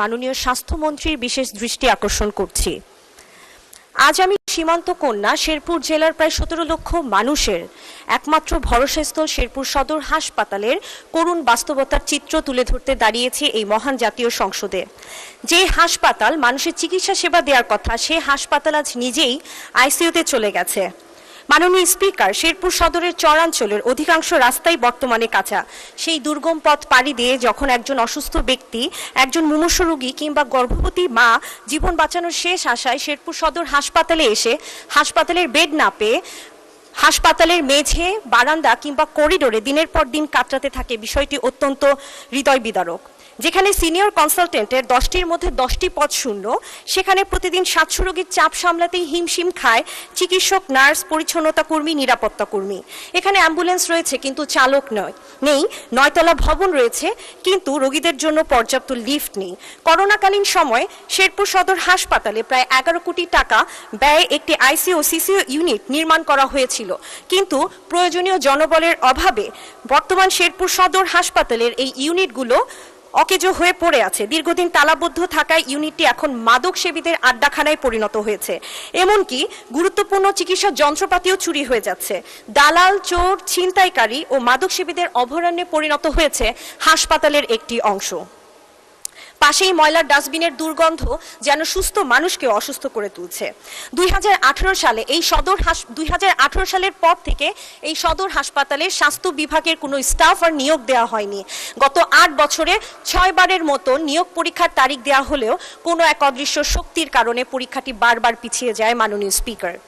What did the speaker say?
মাননীয় স্বাস্থ্যমন্ত্রীর বিশেষ দৃষ্টি আকর্ষণ করছি। আজ আমি সীমান্ত কন্যা শেরপুর জেলার প্রায় 17 লক্ষ মানুষের একমাত্র ভরসাস্থল শেরপুর সদর হাসপাতালের করুণ বাস্তবতার চিত্র তুলে ধরতে দাঁড়িয়েছি এই মহান জাতীয় সংসদে। যে হাসপাতাল মানুষের চিকিৎসা সেবা দেওয়ার কথা, সে হাসপাতাল আজ নিজেই আইসিইউতে চলে গেছে। মাননীয় স্পিকার, শেরপুর সদরের চরাঞ্চলের অধিকাংশ রাস্তাই বর্তমানে কাঁচা। সেই দুর্গম পথ পাড়ি দিয়ে যখন একজন অসুস্থ ব্যক্তি, একজন মুমূর্ষু রোগী কিংবা গর্ভবতী মা জীবন বাঁচানোর শেষ আশায় শেরপুর সদর হাসপাতালে এসে হাসপাতালের বেড না পেয়ে হাসপাতালের মেঝে, বারান্দা কিংবা করিডোরে দিনের পর দিন কাতরাতে থাকে, বিষয়টি অত্যন্ত হৃদয় বিদারক। যেখানে সিনিয়র কনসালটেন্টের 10টির মধ্যে 10টি পদ শূন্য, সেখানে প্রতিদিন 700 রোগীর চাপ সামলাতেই হিমশিম খায় চিকিৎসক, নার্স, পরিচ্ছন্নতা কর্মী, নিরাপত্তা কর্মী। এখানে অ্যাম্বুলেন্স রয়েছে কিন্তু চালক নেই, 9তলা ভবন রয়েছে কিন্তু রোগীদের জন্য পর্যাপ্ত লিফট নেই। করোনাকালীন সময় শেরপুর সদর হাসপাতালে প্রায় 11 কোটি টাকা ব্যয়ে একটি আইসিইউ সিসিইউ ইউনিট নির্মাণ করা হয়েছিল, কিন্তু প্রয়োজনীয় জনবলের অভাবে বর্তমান শেরপুর সদর হাসপাতালের এই ইউনিটগুলো অকেজো হয়ে পড়ে আছে। দীর্ঘদিন তালাবদ্ধ থাকায় ইউনিটটি এখন মাদক সেবীদের আড্ডাখানায় পরিণত হয়েছে। এমনকি গুরুত্বপূর্ণ চিকিৎসা যন্ত্রপাতিও চুরি হয়ে যাচ্ছে। দালাল, চোর, ছিনতাইকারী ও মাদক সেবীদের অভয়ারণ্যে পরিণত হয়েছে হাসপাতালের একটি অংশ। পাশেই ময়লার ডাস্টবিনের দুর্গন্ধ যেন সুস্থ মানুষকে অসুস্থ করে তুলছে। 2018 সালের পর থেকে এই সদর হাসপাতালের স্বাস্থ্য বিভাগের কোনো স্টাফ আর নিয়োগ দেওয়া হয়নি। গত 8 বছরে 6 বারের মতো নিয়োগ পরীক্ষার তারিখ দেওয়া হলেও কোনো এক অদৃশ্য শক্তির কারণে পরীক্ষাটি বারবার পিছিয়ে যায়। মাননীয় স্পিকার,